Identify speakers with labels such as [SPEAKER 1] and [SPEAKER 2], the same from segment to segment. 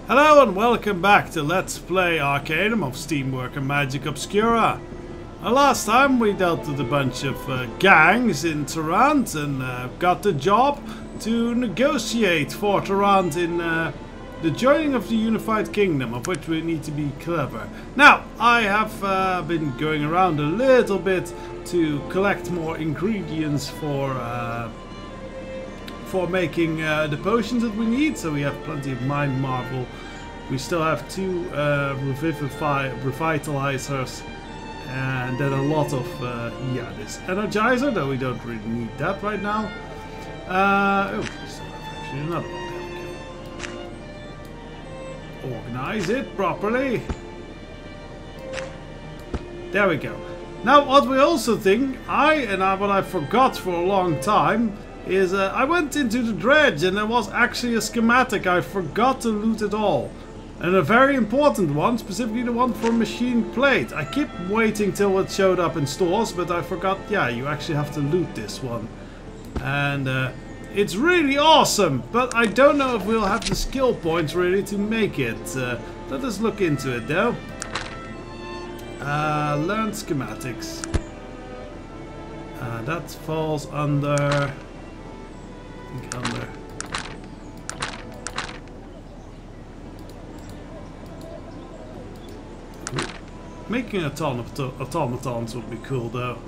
[SPEAKER 1] Hello and welcome back to Let's Play Arcanum of Steamwork and Magic Obscura. Last time we dealt with a bunch of gangs in Tarant and got the job to negotiate for Tarant in the joining of the Unified Kingdom, of which we need to be clever. Now, I have been going around a little bit to collect more ingredients for making the potions that we need. So we have plenty of mind marvel. We still have 2 revitalizers, and then a lot of this energizer, though we don't really need that right now. Oh, we still have actually another one. There we go. Organize it properly. There we go. Now, what we also think, what I forgot for a long time, is I went into the dredge and there was actually a schematic. I forgot to loot it all. And a very important one, specifically the one for machine plate. I keep waiting till it showed up in stores, but I forgot, yeah, you actually have to loot this one. And it's really awesome, but I don't know if we'll have the skill points really to make it. Let us look into it though. Learn schematics. That falls under... Making a ton of automatons would be cool though.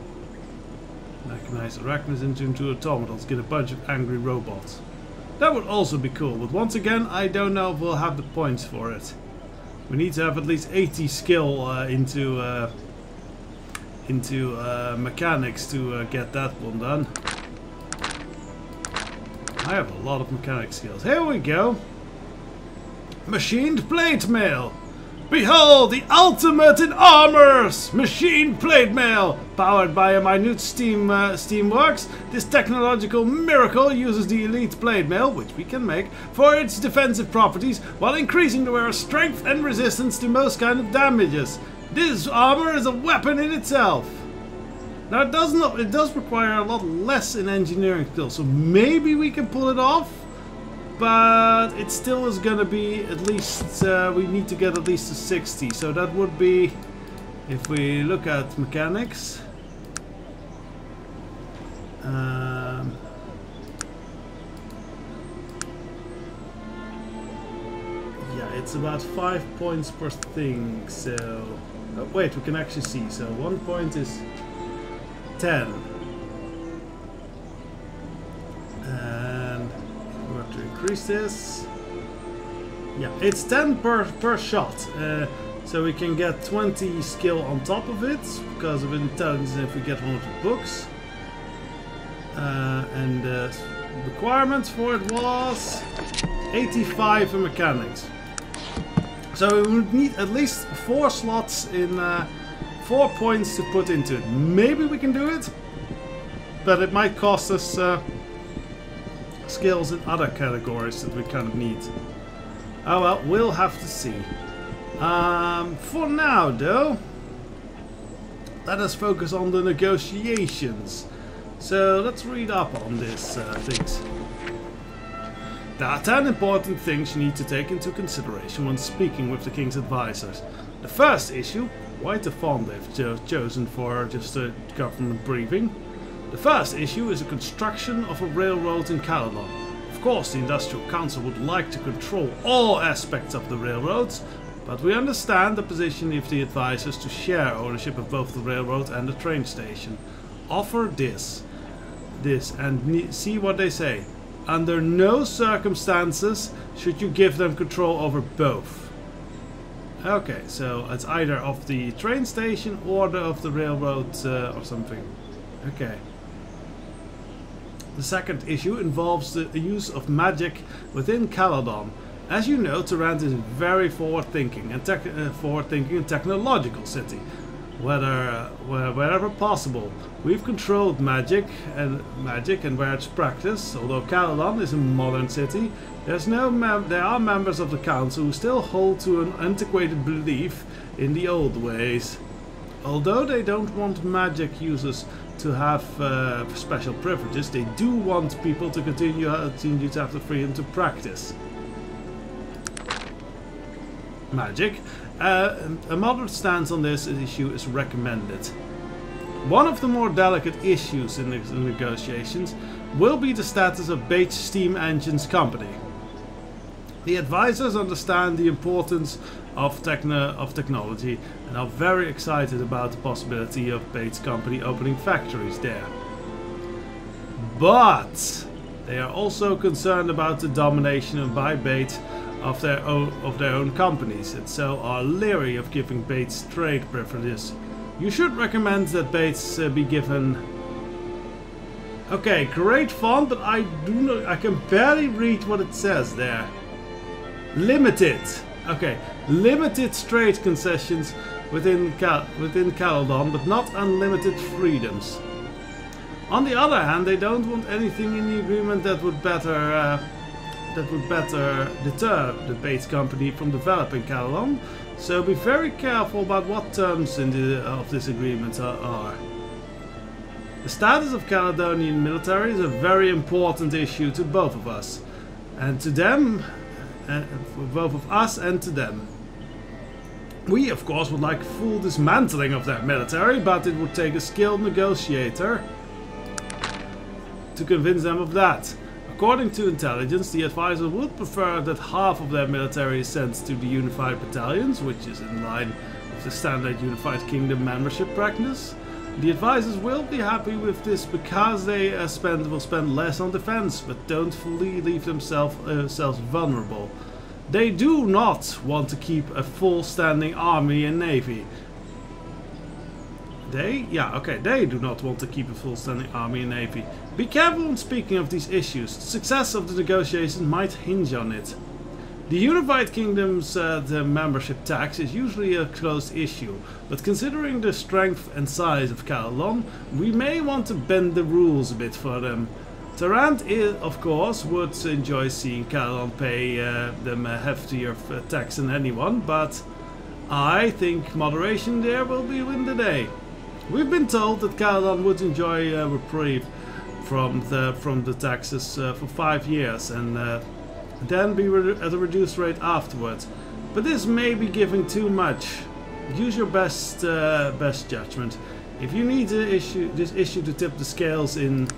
[SPEAKER 1] Mechanize arachnids into automatons, get a bunch of angry robots. That would also be cool, but once again I don't know if we'll have the points for it. We need to have at least 80 skill into mechanics to get that one done. I have a lot of mechanic skills. Here we go. Machined plate mail. Behold, the ultimate in armors! Machined plate mail! Powered by a minute steamworks, this technological miracle uses the elite plate mail, which we can make, for its defensive properties, while increasing the wearer's strength and resistance to most kind of damages. This armor is a weapon in itself. Now it does require a lot less in engineering skills, so maybe we can pull it off, but it still is gonna be at least, we need to get at least a 60, so that would be, if we look at mechanics, yeah, it's about 5 points per thing, so, oh, wait, we can actually see, so 1 point is 10, and we have to increase this. Yeah, it's 10 per shot, so we can get 20 skill on top of it because of intelligence if we get one of the books. And the requirements for it was 85 in mechanics, so we would need at least 4 slots in 4 points to put into it. Maybe we can do it, but it might cost us skills in other categories that we kind of need. Oh well, we'll have to see. For now though, let us focus on the negotiations. So let's read up on this things. There are 10 important things you need to take into consideration when speaking with the King's advisors. The first issue, quite a font they've chosen for just a government briefing. The first issue is the construction of a railroad in Caledon. Of course, the Industrial Council would like to control all aspects of the railroads, but we understand the position of the advisors to share ownership of both the railroad and the train station. Offer this, and see what they say. Under no circumstances should you give them control over both. Okay, so it's either of the train station or of the railroad or something. Okay. The second issue involves the use of magic within Caledon. As you know, Tarant is a very forward-thinking and technological city. Wherever possible, we've controlled magic and where it's practiced. Although Caledon is a modern city, there are members of the council who still hold to an antiquated belief in the old ways. Although they don't want magic users to have special privileges, they do want people to continue to have the freedom to practice. magic. A moderate stance on this issue is recommended. One of the more delicate issues in the negotiations will be the status of Bates Steam Engines Company. The advisors understand the importance of technology and are very excited about the possibility of Bates Company opening factories there. But they are also concerned about the domination by Bates of their own companies, and so are leery of giving Bates trade privileges. You should recommend that Bates be given... Okay, great font, but I can barely read what it says there. Limited. Okay, limited trade concessions within Caledon, but not unlimited freedoms. On the other hand, they don't want anything in the agreement that would better deter the Bates Company from developing Caledon. So be very careful about what terms of this agreement are. The status of Caledonian military is a very important issue to both of us, and to them, for both of us and to them. We, of course, would like full dismantling of their military, but it would take a skilled negotiator to convince them of that. According to intelligence, the advisor would prefer that half of their military is sent to the unified battalions, which is in line with the standard Unified Kingdom membership practice. The advisors will be happy with this because they will spend less on defense, but don't fully leave themselves vulnerable. They do not want to keep a full standing army and navy. They do not want to keep a full standing army and navy. Be careful when speaking of these issues. The success of the negotiations might hinge on it. The Unified Kingdom's the membership tax is usually a closed issue, but considering the strength and size of Caledon, we may want to bend the rules a bit for them. Tarant, of course, would enjoy seeing Caledon pay them a heftier tax than anyone, but I think moderation there will win the day. We've been told that Caledon would enjoy a reprieve from the taxes for 5 years and then be at a reduced rate afterwards. But this may be giving too much. Use your best judgment. If you need this issue to tip the scales in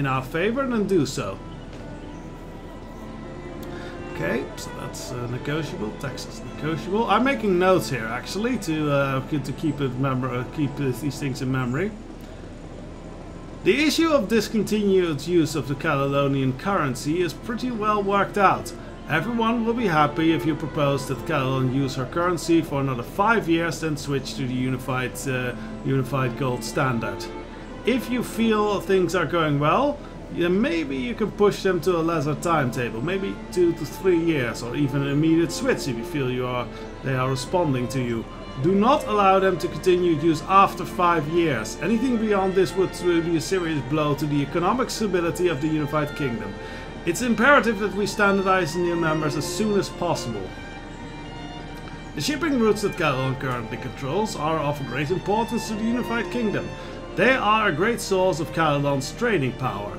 [SPEAKER 1] our favor, then do so. Okay, so that's negotiable. Tax is negotiable. I'm making notes here actually to keep these things in memory. The issue of discontinued use of the Caledonian currency is pretty well worked out. Everyone will be happy if you propose that Caledon use her currency for another 5 years, then switch to the unified gold standard. If you feel things are going well, then maybe you can push them to a lesser timetable, maybe 2 to 3 years, or even an immediate switch if you feel they are responding to you. Do not allow them to continue use after 5 years. Anything beyond this would be a serious blow to the economic stability of the Unified Kingdom. It's imperative that we standardize new members as soon as possible. The shipping routes that Caledon currently controls are of great importance to the Unified Kingdom. They are a great source of Caledon's trading power,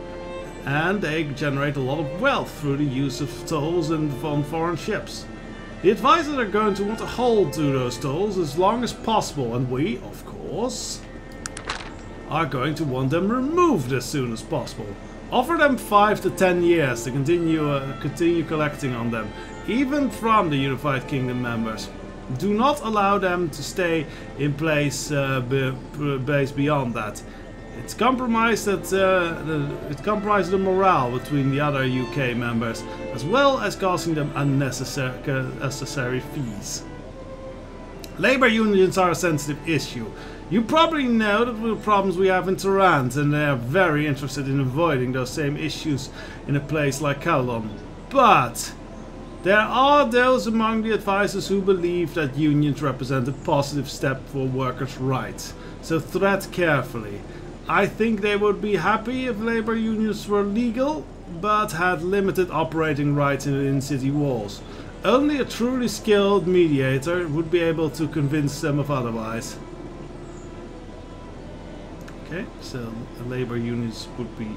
[SPEAKER 1] and they generate a lot of wealth through the use of tolls and on foreign ships. The advisors are going to want to hold to those tolls as long as possible, and we, of course, are going to want them removed as soon as possible. Offer them 5 to 10 years to continue collecting on them, even from the Unified Kingdom members. Do not allow them to stay in place beyond that. It compromises the morale between the other UK members, as well as causing them unnecessary fees. Labour unions are a sensitive issue. You probably know the problems we have in Tarant, and they are very interested in avoiding those same issues in a place like Caledon. But there are those among the advisors who believe that unions represent a positive step for workers' rights, so tread carefully. I think they would be happy if labour unions were legal, but had limited operating rights in city walls. Only a truly skilled mediator would be able to convince them of otherwise. Okay, so labour unions would be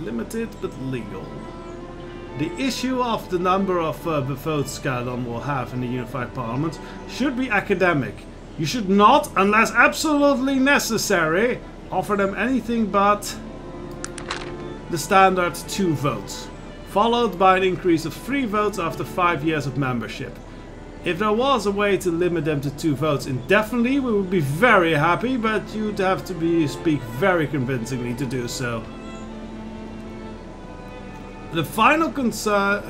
[SPEAKER 1] limited but legal. The issue of the number of votes Caledon will have in the Unified Parliament should be academic. You should not, unless absolutely necessary, offer them anything but the standard 2 votes, followed by an increase of 3 votes after 5 years of membership. If there was a way to limit them to 2 votes indefinitely, we would be very happy, but you'd have to speak very convincingly to do so. The final concern,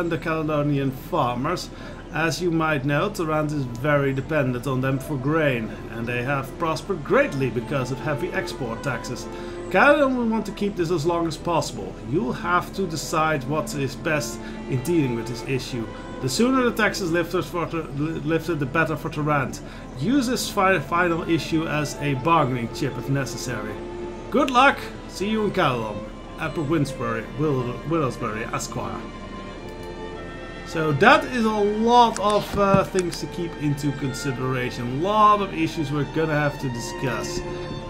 [SPEAKER 1] the Caledonian farmers. As you might know, Tarant is very dependent on them for grain, and they have prospered greatly because of heavy export taxes. Caledon will want to keep this as long as possible. You'll have to decide what is best in dealing with this issue. The sooner the taxes lifted, the better for Tarant. Use this final issue as a bargaining chip if necessary. Good luck! See you in Caledon. Upper Willowsbury, Esquire. So that is a lot of things to keep into consideration. A lot of issues we're gonna have to discuss.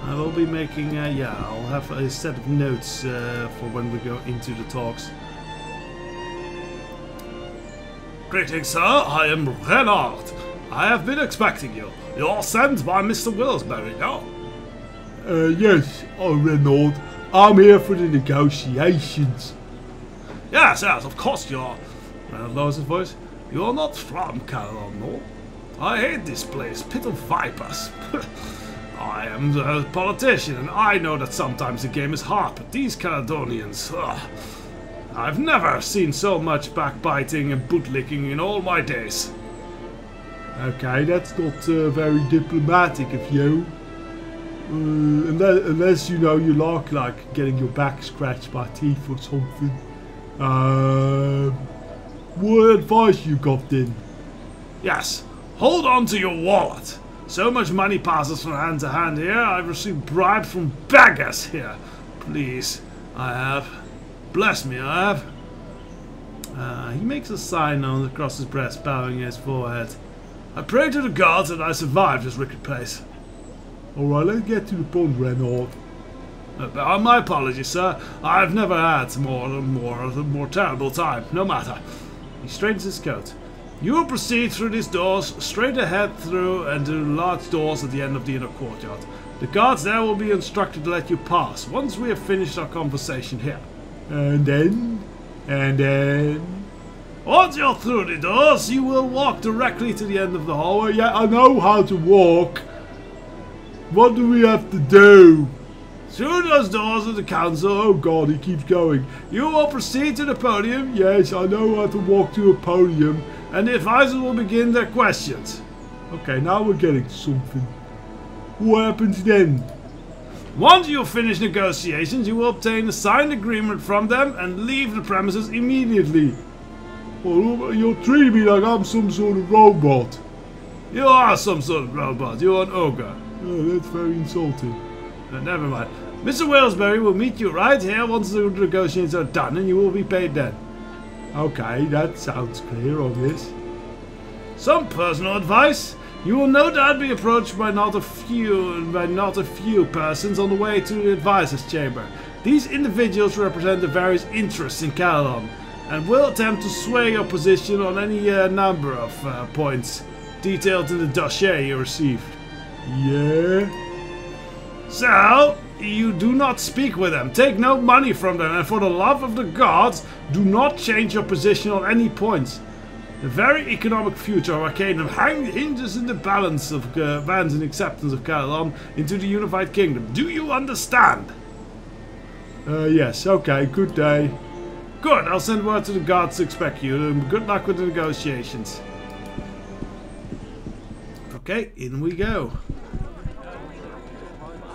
[SPEAKER 1] I will be making, I'll have a set of notes for when we go into the talks. Greetings, sir. I am Renard. I have been expecting you. You're sent by Mr. Willowsbury, no?
[SPEAKER 2] Yes, I'm Renard. I'm here for the negotiations.
[SPEAKER 1] Yes, of course you are. Renard lowers his voice. You are not from Caledon, no? I hate this place, pit of vipers. I am a politician, and I know that sometimes the game is hard, but these Caledonians... I've never seen so much backbiting and bootlicking in all my days.
[SPEAKER 2] Okay, that's not very diplomatic of you. Unless you know you like getting your back scratched by teeth or something. What advice you got then?
[SPEAKER 1] Yes, hold on to your wallet. So much money passes from hand to hand here. I've received bribes from beggars here. Please, I have. Bless me, I have. He makes a sign across his breast, bowing his forehead. I pray to the gods that I survive this wicked place.
[SPEAKER 2] Alright, let's get to the point, Renard.
[SPEAKER 1] My apologies, sir. I've never had more terrible time. No matter. He straightens his coat. You will proceed through these doors, straight ahead through and to the large doors at the end of the inner courtyard. The guards there will be instructed to let you pass, once we have finished our conversation here.
[SPEAKER 2] And then...
[SPEAKER 1] Once you're through the doors, you will walk directly to the end of the hallway.
[SPEAKER 2] Yeah, I know how to walk. What do we have to do?
[SPEAKER 1] Through those doors of the council.
[SPEAKER 2] Oh god, he keeps going.
[SPEAKER 1] You will proceed to the podium.
[SPEAKER 2] Yes, I know how to walk to a podium.
[SPEAKER 1] And the advisors will begin their questions.
[SPEAKER 2] Okay, now we're getting to something. What happens then?
[SPEAKER 1] Once you finish negotiations, you will obtain a signed agreement from them and leave the premises immediately.
[SPEAKER 2] Well, you're treating me like I'm some sort of robot.
[SPEAKER 1] You are some sort of robot. You're an ogre.
[SPEAKER 2] Oh, that's very insulting.
[SPEAKER 1] Never mind. Mr. Willowsbury will meet you right here once the negotiations are done, and you will be paid then.
[SPEAKER 2] Okay, that sounds clear, obvious.
[SPEAKER 1] Some personal advice. You will no doubt be approached by not a few persons on the way to the advisor's chamber. These individuals represent the various interests in Caledon, and will attempt to sway your position on any number of points detailed in the dossier you received.
[SPEAKER 2] Yeah?
[SPEAKER 1] So, you do not speak with them, take no money from them, and for the love of the gods, do not change your position on any points. The very economic future of Arcanum hinges in the balance of bans and acceptance of Caledon into the unified kingdom. Do you understand?
[SPEAKER 2] Yes, okay, good day.
[SPEAKER 1] Good, I'll send word to the guards to expect you. Good luck with the negotiations. Okay, in we go.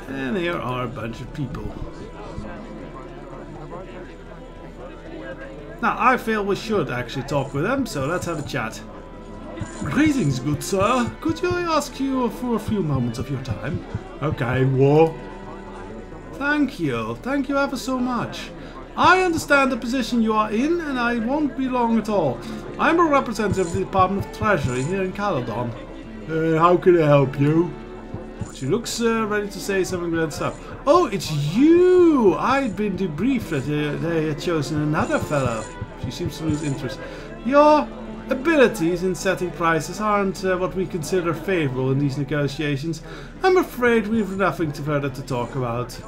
[SPEAKER 1] And here are a bunch of people. Now, I feel we should actually talk with them, so let's have a chat. Greetings, good sir. Could I ask you for a few moments of your time?
[SPEAKER 2] Okay, what?
[SPEAKER 1] Thank you. Thank you ever so much. I understand the position you are in, and I won't be long at all. I'm a representative of the Department of Treasury here in Caledon.
[SPEAKER 2] How can I help you?
[SPEAKER 1] She looks ready to say something good stuff. Oh, it's you! I'd been debriefed that they had chosen another fellow. She seems to lose interest. Your abilities in setting prices aren't what we consider favorable in these negotiations. I'm afraid we've nothing further to talk about.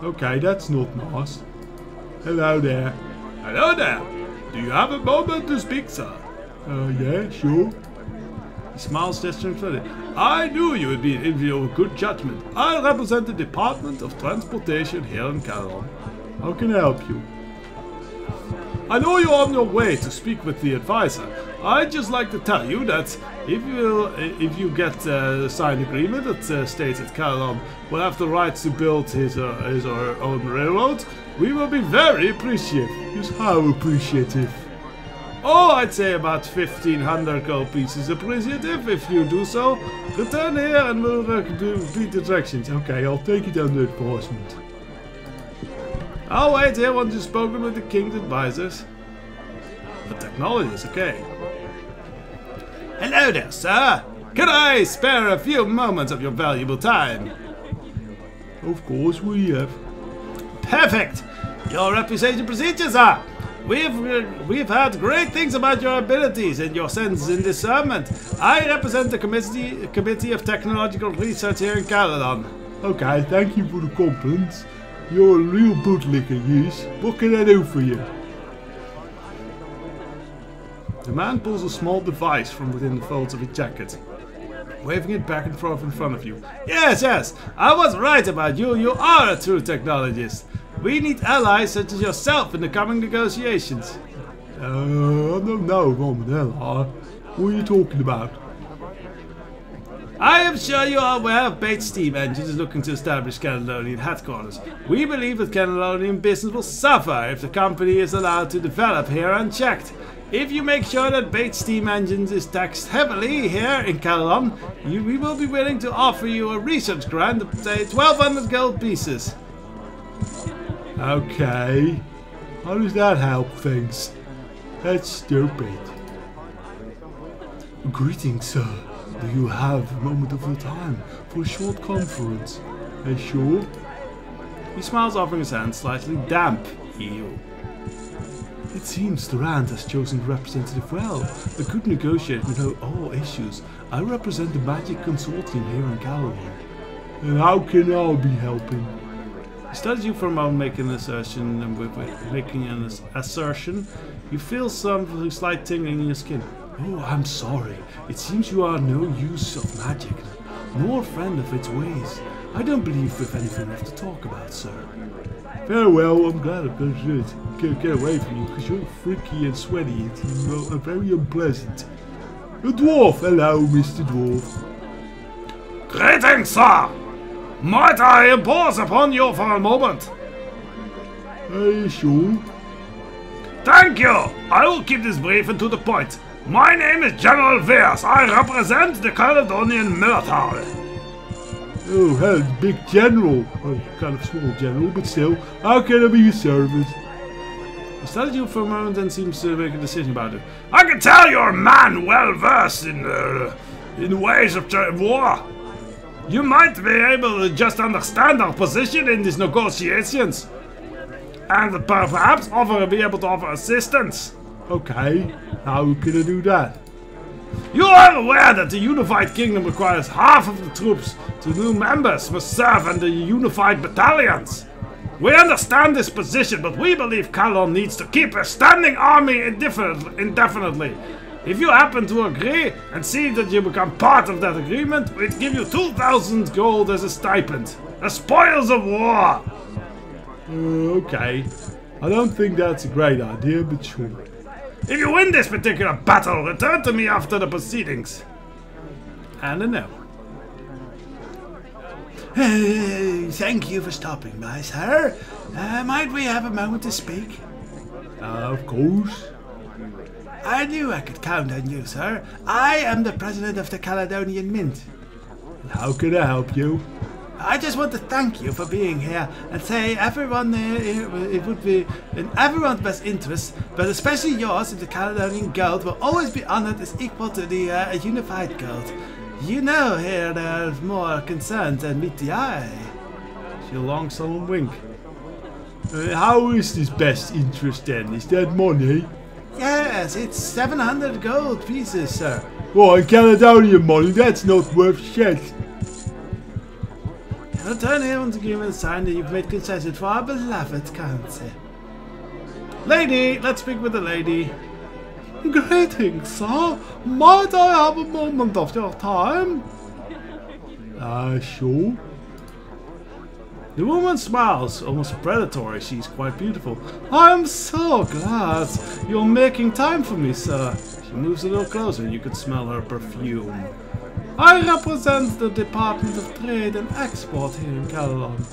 [SPEAKER 2] Okay, that's not nice. Hello there.
[SPEAKER 3] Hello there. Do you have a moment to speak, sir?
[SPEAKER 2] Yeah, sure.
[SPEAKER 1] He smiles, gesturing slowly.
[SPEAKER 3] I knew you would be in view of good judgment. I represent the Department of Transportation here in Calon.
[SPEAKER 2] How can I help you?
[SPEAKER 3] I know you're on your way to speak with the advisor. I'd just like to tell you that if you get a signed agreement that states that Calon will have the rights to build his or her own railroad, we will be very appreciative.
[SPEAKER 2] Just how appreciative?
[SPEAKER 3] Oh, I'd say about 1,500 gold pieces appreciative. If you do so, return here and we'll repeat the directions.
[SPEAKER 2] Okay, I'll take it under advisement.
[SPEAKER 3] I'll wait here once you've spoken with the king's advisors. The technology is okay. Hello there, sir. Can I spare a few moments of your valuable time?
[SPEAKER 2] Of course we have.
[SPEAKER 3] Perfect. Your reputation procedures are. We've heard great things about your abilities and your sense in discernment. I represent the Committee of Technological Research here in Caledon.
[SPEAKER 2] Okay, thank you for the compliments. You're a real bootlicker, yes. What can I do for you?
[SPEAKER 1] The man pulls a small device from within the folds of his jacket, waving it back and forth in front of you.
[SPEAKER 3] Yes, I was right about you. You are a true technologist. We need allies such as yourself in the coming negotiations.
[SPEAKER 2] I don't know, Romanella. What are you talking about?
[SPEAKER 3] I am sure you are aware of Bates Steam Engines is looking to establish Caledonian headquarters. We believe that Caledonian business will suffer if the company is allowed to develop here unchecked. If you make sure that Bates Steam Engines is taxed heavily here in Caledon, we will be willing to offer you a research grant of say 1,200 gold pieces.
[SPEAKER 2] Okay. How does that help things? That's stupid. Greetings, sir. Do you have a moment of your time for a short conference? Sure?
[SPEAKER 1] He smiles, offering his hand, slightly damp. Ew.
[SPEAKER 2] It seems Durant has chosen the representative well. A good negotiator with all issues. I represent the Magic Consortium here in Caledon. And how can I be helping?
[SPEAKER 1] He studies you for a moment, making an assertion, and making an assertion. You feel some slight tingling in your skin.
[SPEAKER 2] Oh, I'm sorry. It seems you are no use of magic, nor a friend of its ways. I don't believe we've anything left to talk about, sir. Farewell, I'm glad I've got to get away from you, because you're freaky and sweaty and very unpleasant. A dwarf! Hello, Mr. Dwarf.
[SPEAKER 3] Greetings, sir! Might I impose upon you for a moment?
[SPEAKER 2] Are you sure?
[SPEAKER 3] Thank you! I will keep this brief and to the point. My name is General Veers. I represent the Caledonian military.
[SPEAKER 2] Oh, hell, big general. Well, kind of small general, but still. How can I be of service?
[SPEAKER 1] He studies you for a moment and seems to make a decision about it.
[SPEAKER 3] I can tell you're a man well versed in the ways of war. You might be able to just understand our position in these negotiations. And perhaps be able to offer assistance.
[SPEAKER 2] Okay, how can I do that?
[SPEAKER 3] You are aware that the Unified Kingdom requires half of the troops. The new members must serve in the Unified Battalions. We understand this position, but we believe Calon needs to keep a standing army indefinitely. If you happen to agree and see that you become part of that agreement, we'd give you 2,000 gold as a stipend. The spoils of war.
[SPEAKER 2] Okay. I don't think that's a great idea, but sure.
[SPEAKER 3] If you win this particular battle, return to me after the proceedings.
[SPEAKER 1] And a no.
[SPEAKER 4] Thank you for stopping by, sir. Might we have a moment to speak?
[SPEAKER 2] Of course.
[SPEAKER 4] I knew I could count on you, sir. I am the president of the Caledonian Mint.
[SPEAKER 2] How can I help you?
[SPEAKER 4] I just want to thank you for being here and say everyone it would be in everyone's best interest, but especially yours, if the Caledonian gold will always be honored as equal to the unified gold. You know here there's more concern than meet the eye.
[SPEAKER 1] She a long solemn wink.
[SPEAKER 2] How is this best interest then? Is that money?
[SPEAKER 4] Yes, it's 700 gold pieces, sir.
[SPEAKER 2] Well, in Caledonian money, that's not worth shit.
[SPEAKER 4] Return here and give me a sign that you've made concession for our beloved country.
[SPEAKER 1] Lady, let's speak with the lady.
[SPEAKER 2] Greetings, sir. Might I have a moment of your time? Sure.
[SPEAKER 1] The woman smiles, almost predatory. She's quite beautiful.
[SPEAKER 4] I'm so glad you're making time for me, sir.
[SPEAKER 1] She moves a little closer and you could smell her perfume.
[SPEAKER 4] I represent the Department of Trade and Export here in Caledon.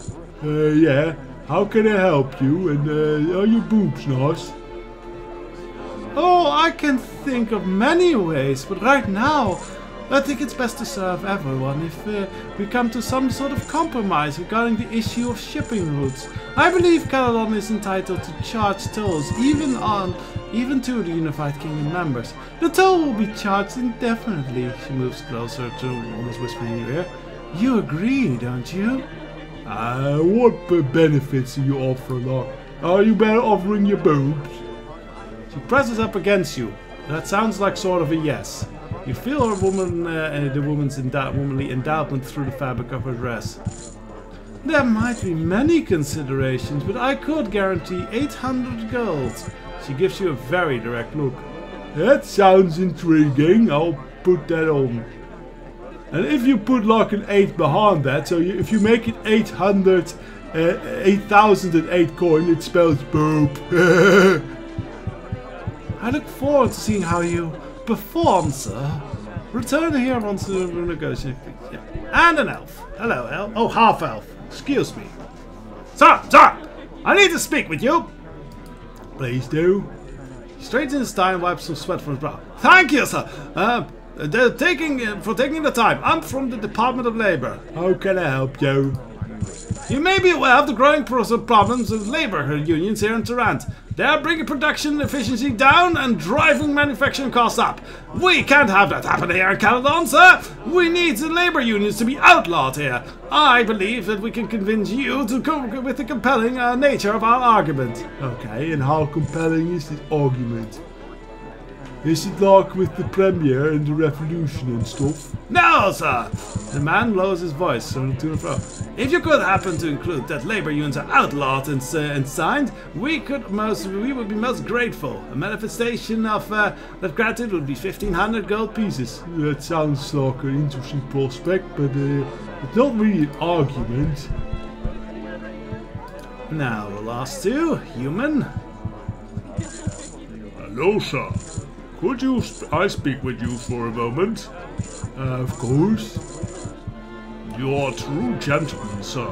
[SPEAKER 2] Yeah. How can I help you? And are your boobs nice?
[SPEAKER 4] Oh, I can think of many ways, but right now, I think it's best to serve everyone if we come to some sort of compromise regarding the issue of shipping routes. I believe Caledon is entitled to charge tolls even to the Unified Kingdom members. The toll will be charged indefinitely.
[SPEAKER 1] She moves closer to almost whispering in your ear.
[SPEAKER 4] You agree, don't you?
[SPEAKER 2] What benefits are you offering? Are you better offering your boobs?
[SPEAKER 1] She presses up against you. That sounds like sort of a yes. You feel her the woman's womanly endowment through the fabric of her dress.
[SPEAKER 4] There might be many considerations, but I could guarantee 800 gold.
[SPEAKER 1] She gives you a very direct look.
[SPEAKER 2] That sounds intriguing. I'll put that on. And if you put like an 8 behind that, so if you make it 8,008 coin, it spells boob.
[SPEAKER 4] I look forward to seeing how you perform, sir.
[SPEAKER 1] Return here once the negotiation. Yeah. And an elf. Hello, elf. Oh, half elf. Excuse me. Sir! I need to speak with you.
[SPEAKER 2] Please do.
[SPEAKER 1] He straightens his tie and wipes some sweat from his brow. Thank you, sir. For taking the time. I'm from the Department of Labor.
[SPEAKER 2] How can I help you?
[SPEAKER 1] You may be aware of the growing problems with labor unions here in Tarant. They are bringing production efficiency down and driving manufacturing costs up. We can't have that happen here in Caledon, sir. We need the labor unions to be outlawed here. I believe that we can convince you to come with the compelling nature of our argument.
[SPEAKER 2] Okay, and how compelling is this argument? Is it like with the Premier and the Revolution and stuff?
[SPEAKER 1] No, sir! The man lowers his voice to and fro. If you could happen to include that labor unions are outlawed and signed, we would be most grateful. A manifestation of that gratitude would be 1,500 gold pieces.
[SPEAKER 2] That sounds like an interesting prospect, but it's not really an argument.
[SPEAKER 1] Now, the last two, human.
[SPEAKER 3] Hello, sir. Could I speak with you for a moment?
[SPEAKER 2] Of course.
[SPEAKER 3] You are a true gentleman, sir.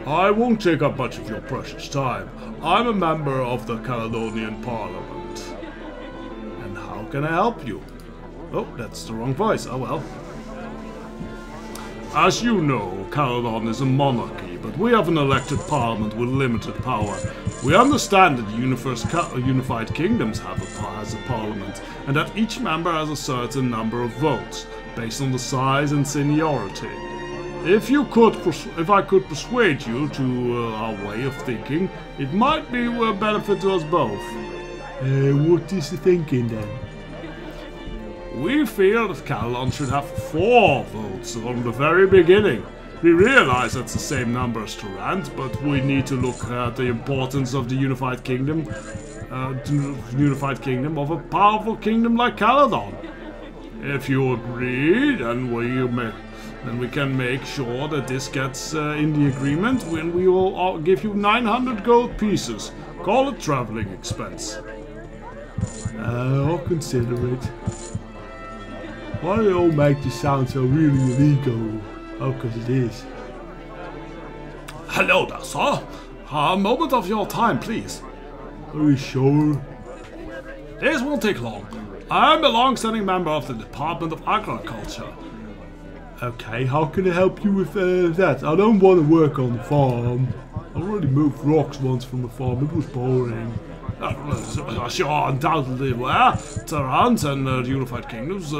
[SPEAKER 3] I won't take up much of your precious time. I'm a member of the Caledonian Parliament.
[SPEAKER 1] And how can I help you? Oh, that's the wrong voice. Oh well.
[SPEAKER 3] As you know, Caledon is a monarchy, but we have an elected parliament with limited power. We understand that the Unified Kingdoms has a parliament, and that each member has a certain number of votes, based on the size and seniority. If I could persuade you to our way of thinking, it might be a benefit to us both.
[SPEAKER 2] What is the thinking then?
[SPEAKER 3] We feel that Caledon should have 4 votes from the very beginning. We realize that's the same number as Tarant, but we need to look at the importance of the Unified Kingdom, of a powerful kingdom like Caledon. If you agree, then we can make sure that this gets in the agreement when we will give you 900 gold pieces. Call it traveling expense.
[SPEAKER 2] I'll consider it. Why do they all make this sound so really illegal? Oh, because it is.
[SPEAKER 3] Hello there, sir. A moment of your time, please.
[SPEAKER 2] Are you sure?
[SPEAKER 3] This won't take long. I'm a long-standing member of the Department of Agriculture.
[SPEAKER 2] Okay, how can I help you with that? I don't want to work on the farm. I already moved rocks once from the farm. It was boring.
[SPEAKER 3] As you are undoubtedly aware, Terrans and unified kingdoms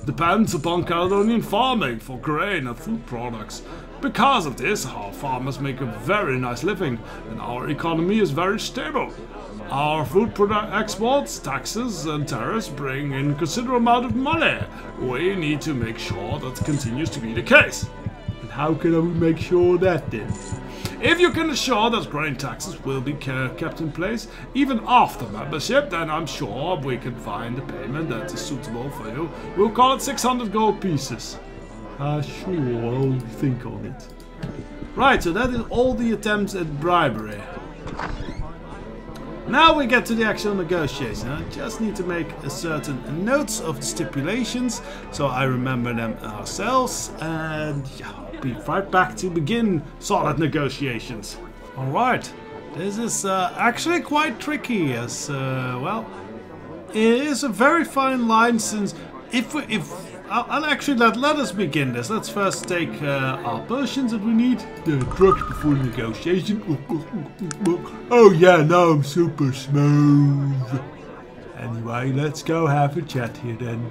[SPEAKER 3] depends upon Caledonian farming for grain and food products. Because of this, our farmers make a very nice living, and our economy is very stable. Our food exports, taxes, and tariffs bring in a considerable amount of money. We need to make sure that continues to be the case.
[SPEAKER 2] And how can we make sure of that then?
[SPEAKER 3] If you can assure that grain taxes will be kept in place even after membership, then I'm sure we can find a payment that is suitable for you. We'll call it 600 gold pieces.
[SPEAKER 2] Sure, I'll think on it.
[SPEAKER 1] Right, so that is all the attempts at bribery. Now we get to the actual negotiation. I just need to make a certain notes of the stipulations so I remember them ourselves, and yeah, I'll be right back to begin solid negotiations. Alright, this is actually quite tricky as, well, it is a very fine line since I'll actually let us begin this. Let's first take our potions that we need.
[SPEAKER 2] Drugs before negotiation. Oh yeah, now I'm super smooth. Anyway, let's go have a chat here then.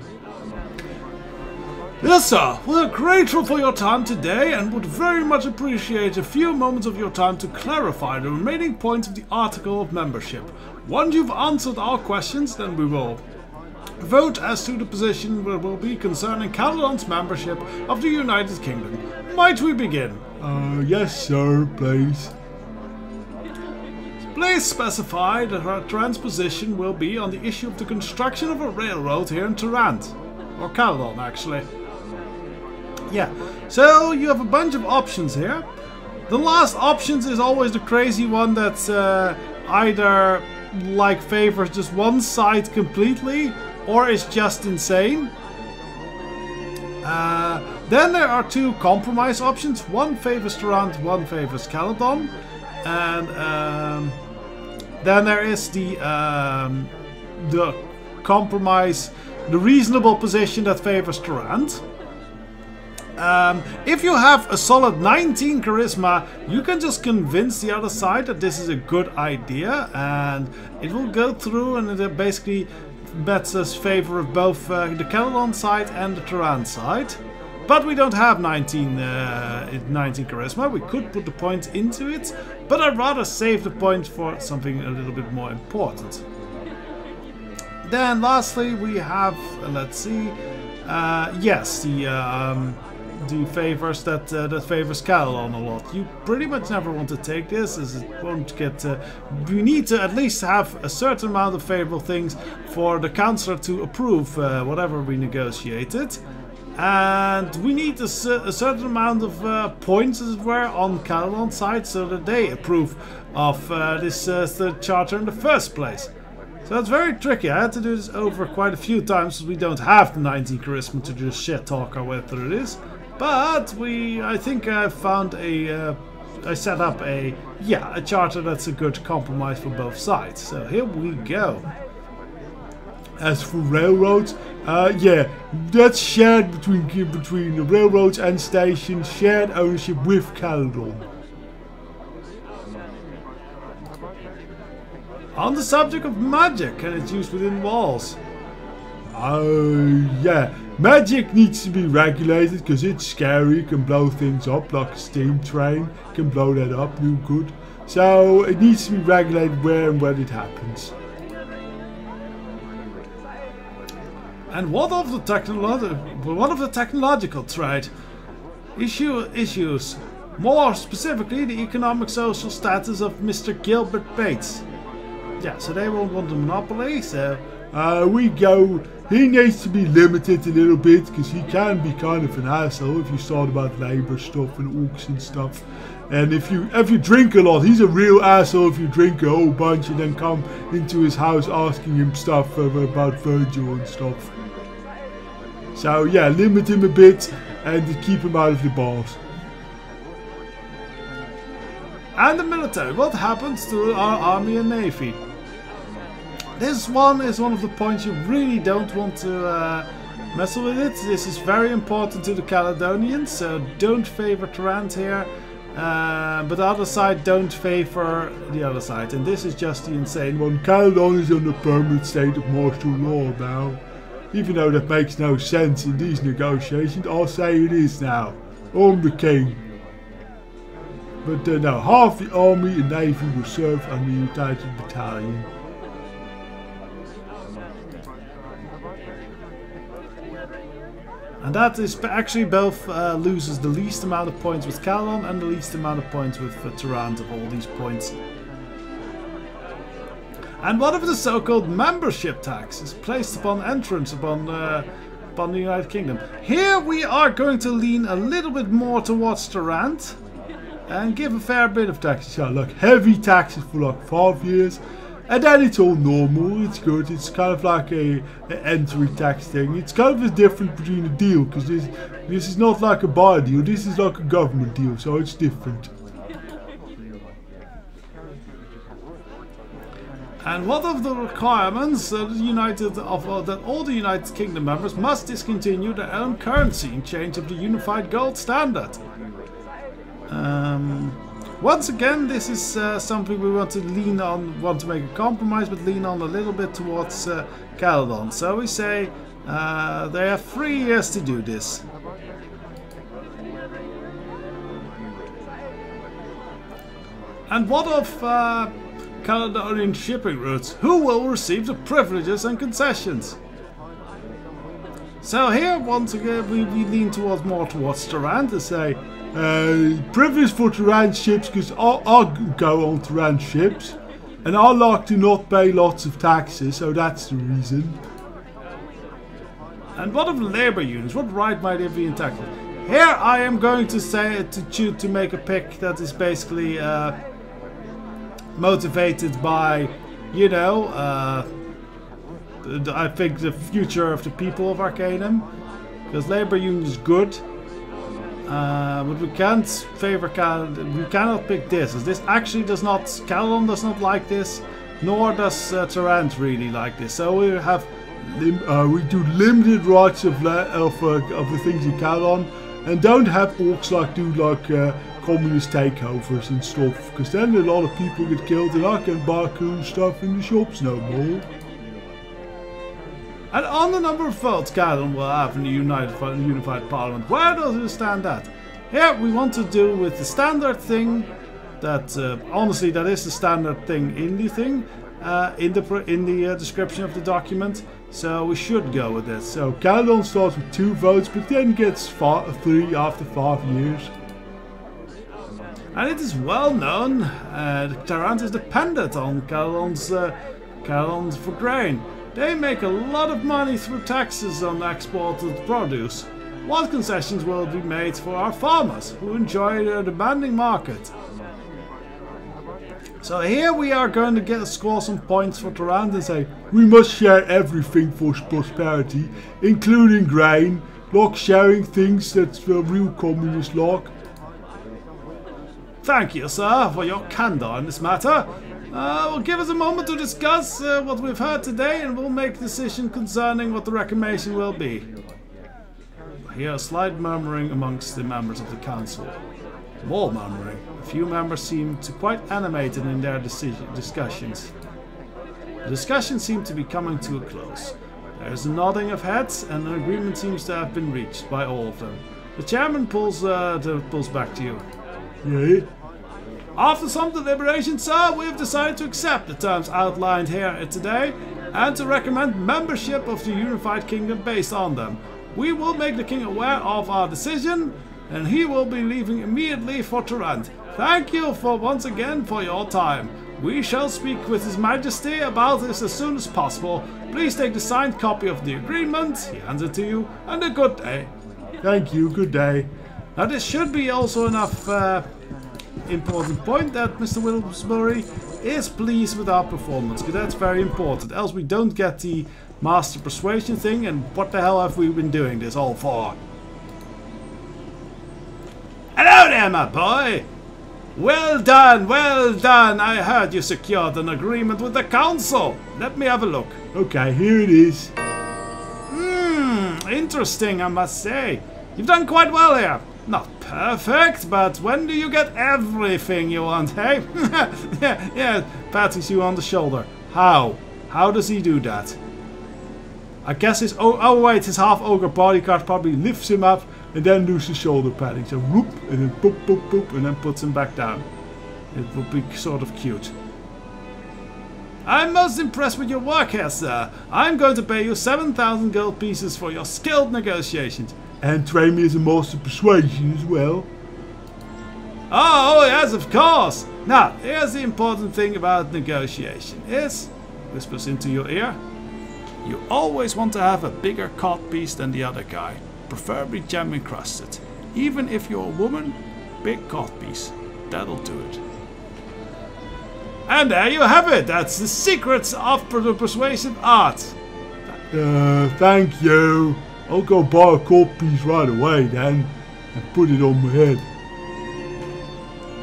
[SPEAKER 1] Yes, sir. We're grateful for your time today and would very much appreciate a few moments of your time to clarify the remaining points of the Article of Membership. Once you've answered our questions, then we will vote as to the position will be concerning Caledon's membership of the United Kingdom. Might we begin?
[SPEAKER 2] Yes, sir, please.
[SPEAKER 1] Please specify that our transposition will be on the issue of the construction of a railroad here in Tarant. Or Caledon, actually. Yeah, so you have a bunch of options here. The last options is always the crazy one that's either like favors just one side completely or is just insane. Then there are two compromise options. One favors Tarant, one favors Caledon. And then there is the compromise, the reasonable position that favors Tarant. If you have a solid 19 charisma, you can just convince the other side that this is a good idea, and it will go through, and it basically bets us favor of both the Caledon side and the Tarant side. But we don't have 19 charisma. We could put the point into it, but I'd rather save the point for something a little bit more important. Then lastly we have, let's see, yes, the favors that favors Caledon a lot. You pretty much never want to take this, as it won't get. We need to at least have a certain amount of favorable things for the councillor to approve whatever we negotiated, and we need a certain amount of points, as it were, on Caledon's side, so that they approve of this the charter in the first place. So it's very tricky. I had to do this over quite a few times, because we don't have the 19 charisma to just shit talk our way through this. But I think I found I set up a charter that's a good compromise for both sides. So here we go.
[SPEAKER 2] As for railroads, yeah, that's shared between the railroads and stations, shared ownership with Caledon.
[SPEAKER 1] On the subject of magic and its use within walls.
[SPEAKER 2] Yeah, magic needs to be regulated because it's scary, can blow things up like a steam train, can blow that up real good. So it needs to be regulated where and when it happens.
[SPEAKER 1] And what of the technological trade issues? More specifically, the economic social status of Mr. Gilbert Bates. Yeah, so they won't want a monopoly, so
[SPEAKER 2] he needs to be limited a little bit because he can be kind of an asshole if you start about labor stuff and orcs and stuff. And if you drink a lot, he's a real asshole if you drink a whole bunch and then come into his house asking him stuff about Virgil and stuff. So yeah, limit him a bit and keep him out of the bars.
[SPEAKER 1] And the military, what happens to our army and navy? This one is one of the points you really don't want to mess with it. This is very important to the Caledonians, so don't favor Tarant here. but the other side don't favor the other side. And this is just the insane one.
[SPEAKER 2] Caledon is under permanent state of martial law now. Even though that makes no sense in these negotiations, I'll say it is now. I'm the king. But no, half the army and navy will serve under the United Battalion.
[SPEAKER 1] And that is actually both loses the least amount of points with Caledon and the least amount of points with Tarant of all these points. And what of the so-called membership tax is placed upon entrance upon the United Kingdom? Here we are going to lean a little bit more towards Tarant and give a fair bit of taxes.
[SPEAKER 2] So like heavy taxes for like 5 years. And then it's all normal, it's good, it's kind of like an entry tax thing. It's kind of the difference between a deal, because this is not like a buy deal, this is like a government deal, so it's different.
[SPEAKER 1] And what of the requirements that all the United Kingdom members must discontinue their own currency in change of the unified gold standard? Once again, this is something we want to lean on, want to make a compromise, but lean on a little bit towards Caledon. So we say they have 3 years to do this. And what of Caledonian shipping routes? Who will receive the privileges and concessions? So here, once again, we lean more towards Tarant to say, privilege for Tarant ships, because I'll go on Tarant ships, and I like to not pay lots of taxes, so that's the reason. And what of the labour unions? What right might they be in taxes? Here I am going to say to make a pick that is basically motivated by, you know, I think the future of the people of Arcanum, because labour union is good. But we can't favor Caledon. We cannot pick this, as this actually does not. Caledon does not like this, nor does Tarant really like this. So we have
[SPEAKER 2] we do limited rights of the things in Caledon, and don't have orcs do communist takeovers and stuff, because then a lot of people get killed, and I can buy cool stuff in the shops no more.
[SPEAKER 1] And on the number of votes Caledon will have in the Unified Parliament, where does it stand at? Here we want to do with the standard thing, that honestly that is the standard thing in the thing, in the description of the document, so we should go with this.
[SPEAKER 2] So Caledon starts with 2 votes, but then gets 3 after 5 years.
[SPEAKER 1] And it is well known Tarant is dependent on Caledon's for grain. They make a lot of money through taxes on exported produce. What concessions will be made for our farmers, who enjoy a demanding market? So here we are going to score some points for Tarant and say,
[SPEAKER 2] we must share everything for prosperity, including grain, like sharing things that's the real communist like.
[SPEAKER 1] Thank you, sir, for your candour in this matter. Well, give us a moment to discuss what we've heard today, and we'll make a decision concerning what the recommendation will be. I hear a slight murmuring amongst the members of the council. More murmuring. A few members seem quite animated in their discussions. The discussion seemed to be coming to a close. There is a nodding of heads, and an agreement seems to have been reached by all of them. The chairman pulls back to you.
[SPEAKER 2] Yeah?
[SPEAKER 1] After some deliberation, sir, we have decided to accept the terms outlined here today and to recommend membership of the Unified Kingdom based on them. We will make the king aware of our decision, and he will be leaving immediately for Tarant. Thank you once again for your time. We shall speak with His Majesty about this as soon as possible. Please take the signed copy of the agreement. He hands it to you, and a good day.
[SPEAKER 2] Thank you, good day.
[SPEAKER 1] Now this should be also enough important point that Mr. Wilmsbury is pleased with our performance, because that's very important, else we don't get the master persuasion thing, and what the hell have we been doing this all for? Hello there, my boy! Well done, I heard you secured an agreement with the council. Let me have a look.
[SPEAKER 2] Okay, here it is.
[SPEAKER 1] Interesting, I must say. You've done quite well here. Not perfect, but when do you get everything you want, hey? yeah, pats you on the shoulder. How? How does he do that? I guess his his half ogre bodyguard probably lifts him up and then does the shoulder patting. So whoop, and then boop, boop, boop, and then puts him back down. It would be sort of cute. I'm most impressed with your work here, sir. I'm going to pay you 7,000 gold pieces for your skilled negotiations.
[SPEAKER 2] And train me as a master of persuasion as well.
[SPEAKER 1] Oh, yes, of course. Now, here's the important thing about negotiation is, whispers into your ear, you always want to have a bigger codpiece than the other guy, preferably gem encrusted. Even if you're a woman, big codpiece. That'll do it. And there you have it. That's the secrets of the persuasive art.
[SPEAKER 2] Thank you. I'll go buy a codpiece right away then and put it on my head.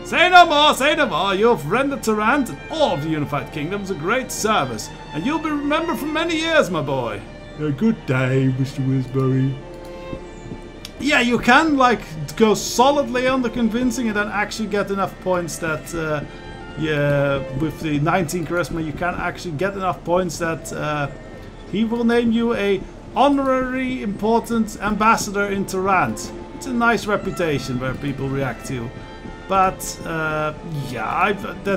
[SPEAKER 1] Say no more, say no more. You've rendered Tyrant and all of the Unified Kingdoms a great service, and you'll be remembered for many years, my boy.
[SPEAKER 2] Good day, Mr. Wisbury.
[SPEAKER 1] Yeah, you can like go solidly on the convincing and then actually get enough points that, yeah, with the 19 charisma, you can actually get enough points that he will name you a honorary important ambassador in Tyrant. It's a nice reputation where people react to. But yeah,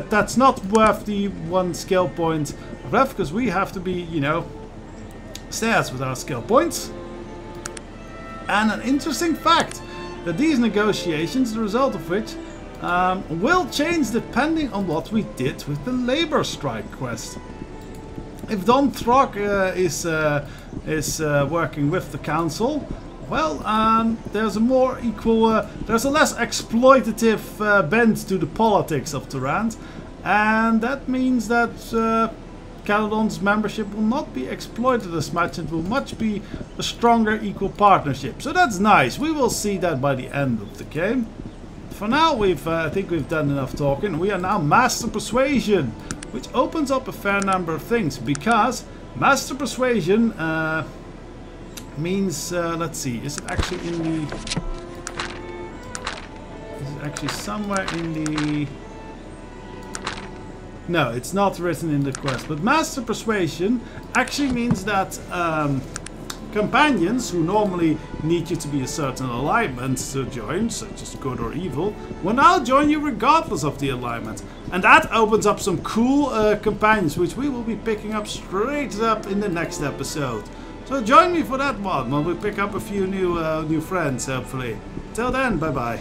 [SPEAKER 1] that's not worth the 1 skill point ref, because we have to be, you know, stairs with our skill points. And an interesting fact that these negotiations, the result of which will change depending on what we did with the labor strike quest. If Don Throg is working with the council, well, there's a more equal, there's a less exploitative bent to the politics of Tyrant, and that means that Caledon's membership will not be exploited as much, and will much be a stronger equal partnership. So that's nice. We will see that by the end of the game. For now, I think we've done enough talking. We are now Master Persuasion, which opens up a fair number of things, because Master Persuasion means, let's see, is it actually in the... Is it actually somewhere in the... No, it's not written in the quest, but Master Persuasion actually means that companions who normally need you to be a certain alignment to join, such as good or evil, will now join you regardless of the alignment. And that opens up some cool companions, which we will be picking up straight up in the next episode. So join me for that one when we pick up a few new friends, hopefully. Till then, bye bye.